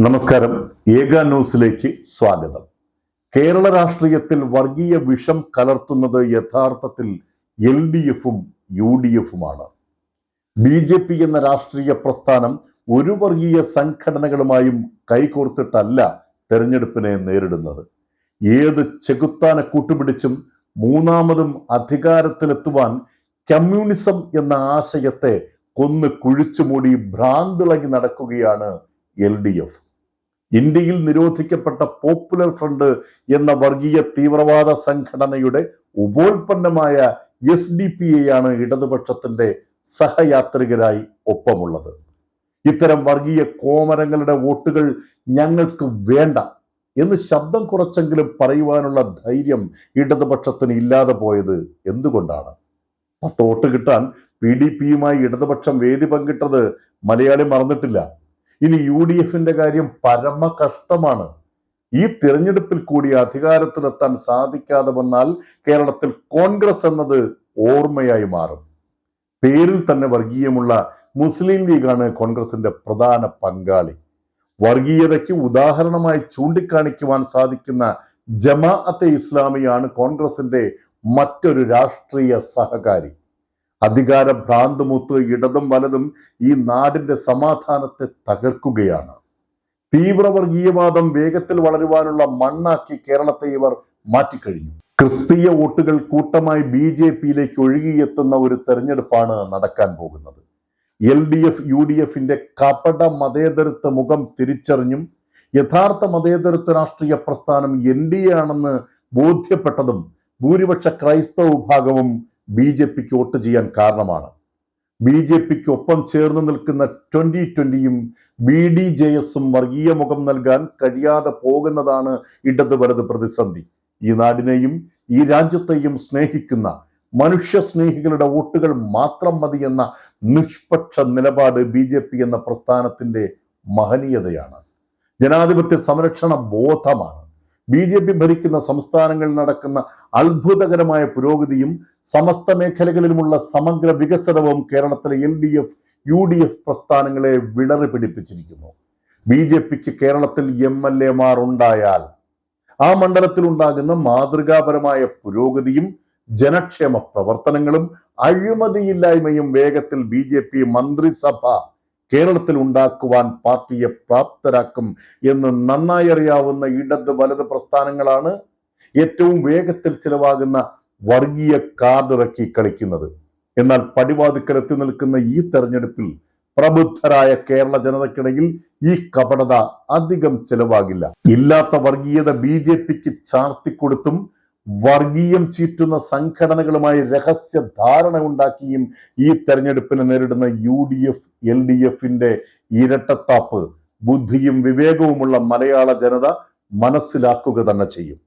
നമസ്കാരം. ഏക ന്യൂസിലേക്ക് സ്വാഗതം. കേരള രാഷ്ട്രീയത്തിൽ വർഗീയ വിഷം കലർത്തുന്നത് യഥാർത്ഥത്തിൽ LDFും UDFുമാണ്. BJP എന്ന രാഷ്ട്രീയ പ്രസ്ഥാനം ഒരു വർഗീയ സംഘടനകളുമായും കൈകോർത്തിട്ടല്ല തെരഞ്ഞെടുപ്പിനെ നേരിടുന്നത്. ഏത് ചെകുത്താനെ കൂട്ടുപിടിച്ചും മൂന്നാമതും അധികാരത്തിലെത്തുവാൻ കമ്മ്യൂണിസം എന്ന ആശയത്തെ കൊന്ന് കുഴിച്ചുമൂടി ഭ്രാന്തിളകി നടക്കുകയാണ് LDF. ഇന്ത്യയിൽ നിരോധിക്കപ്പെട്ട പോപ്പുലർ ഫ്രണ്ട് എന്ന വർഗീയ തീവ്രവാദ സംഘടനയുടെ ഉപോൽപ്പന്നമായ SDPയെയാണ് ഇടതുപക്ഷത്തിന്റെ സഹയാത്രികരായി ഒപ്പമുള്ളത്. ഇത്തരം വർഗീയ കോമരങ്ങളുടെ വോട്ടുകൾ ഞങ്ങൾക്ക് വേണ്ട എന്ന് ശബ്ദം കുറച്ചെങ്കിലും പറയുവാനുള്ള ധൈര്യം ഇടതുപക്ഷത്തിന് ഇല്ലാതെ പോയത് എന്തുകൊണ്ടാണ്? 10 വോട്ട് കിട്ടാൻ PDPയുമായി ഇടതുപക്ഷം വേദി പങ്കിട്ടത് മലയാളി മറന്നിട്ടില്ല. ഇനി UDFന്റെ കാര്യം പരമ കഷ്ടമാണ്. ഈ തിരഞ്ഞെടുപ്പിൽ കൂടി അധികാരത്തിലെത്താൻ സാധിക്കാതെ വന്നാൽ കേരളത്തിൽ കോൺഗ്രസ് എന്നത് ഓർമ്മയായി മാറും. പേരിൽ തന്നെ വർഗീയമുള്ള മുസ്ലിം ലീഗാണ് കോൺഗ്രസിന്റെ പ്രധാന പങ്കാളി. വർഗീയതയ്ക്ക് ഉദാഹരണമായി ചൂണ്ടിക്കാണിക്കുവാൻ സാധിക്കുന്ന ജമാഅത്തെ ഇസ്ലാമിയാണ് കോൺഗ്രസിന്റെ മറ്റൊരു രാഷ്ട്രീയ സഹകാരി. അധികാര ഭ്രാന്തുമൂത്ത് ഇടതും വലതും ഈ നാടിന്റെ സമാധാനത്തെ തകർക്കുകയാണ്. തീവ്രവർഗീയവാദം വേഗത്തിൽ വളരുവാനുള്ള മണ്ണാക്കി കേരളത്തെ ഇവർ മാറ്റിക്കഴിഞ്ഞു. ക്രിസ്തീയ വോട്ടുകൾ കൂട്ടമായി BJPയിലേക്ക് ഒഴുകിയെത്തുന്ന ഒരു തെരഞ്ഞെടുപ്പാണ് നടക്കാൻ പോകുന്നത്. LDF UDFന്റെ കപട മതേതരത്വ മുഖം തിരിച്ചറിഞ്ഞും യഥാർത്ഥ മതേതരത്വ രാഷ്ട്രീയ പ്രസ്ഥാനം NDA ആണെന്ന് ബോധ്യപ്പെട്ടതും ഭൂരിപക്ഷ ക്രൈസ്തവ വിഭാഗവും BJPക്ക് വോട്ട് ചെയ്യാൻ കാരണമാണ്. BJPക്ക് ഒപ്പം ചേർന്ന് നിൽക്കുന്ന 2020യും BDJSും വർഗീയ മുഖം നൽകാൻ കഴിയാതെ പോകുന്നതാണ് ഇടത് വലത് പ്രതിസന്ധി. ഈ നാടിനെയും ഈ രാജ്യത്തെയും സ്നേഹിക്കുന്ന മനുഷ്യ സ്നേഹികളുടെ വോട്ടുകൾ മാത്രം മതി എന്ന നിഷ്പക്ഷ നിലപാട് BJP എന്ന പ്രസ്ഥാനത്തിന്റെ മഹനീയതയാണ്. ജനാധിപത്യ സംരക്ഷണ ബോധമാണ്. BJP ഭരിക്കുന്ന സംസ്ഥാനങ്ങളിൽ നടക്കുന്ന അത്ഭുതകരമായ പുരോഗതിയും സമസ്ത മേഖലകളിലുമുള്ള സമഗ്ര വികസനവും കേരളത്തിലെ LDF UDF പ്രസ്ഥാനങ്ങളെ വിളറി പിടിപ്പിച്ചിരിക്കുന്നു. BJPക്ക് കേരളത്തിൽ MLAമാർ ഉണ്ടായാൽ ആ മണ്ഡലത്തിൽ ഉണ്ടാകുന്ന മാതൃകാപരമായ പുരോഗതിയും ജനക്ഷേമ പ്രവർത്തനങ്ങളും അഴിമതിയില്ലായ്മയും വേഗത്തിൽ BJP മന്ത്രിസഭ കേരളത്തിൽ ഉണ്ടാക്കുവാൻ പാർട്ടിയെ പ്രാപ്തരാക്കും എന്ന് നന്നായി അറിയാവുന്ന ഇടത് വലത് പ്രസ്ഥാനങ്ങളാണ് ഏറ്റവും വേഗത്തിൽ ചിലവാകുന്ന വർഗീയ കാർഡ് ഇറക്കി കളിക്കുന്നത്. എന്നാൽ പടിവാതിക്കൽ എത്തി നിൽക്കുന്ന ഈ തെരഞ്ഞെടുപ്പിൽ പ്രബുദ്ധരായ കേരള ജനതയ്ക്കിടയിൽ ഈ കപടത അധികം ചിലവാകില്ല. ഇല്ലാത്ത വർഗീയത BJPക്ക് ചാർത്തിക്കൊടുത്തും വർഗീയം ചീറ്റുന്ന സംഘടനകളുമായി രഹസ്യ ധാരണ ഉണ്ടാക്കിയും ഈ തെരഞ്ഞെടുപ്പിനെ നേരിടുന്ന UDF LDFന്റെ ഇരട്ടത്താപ്പ് ബുദ്ധിയും വിവേകവുമുള്ള മലയാള ജനത മനസ്സിലാക്കുക തന്നെ ചെയ്യും.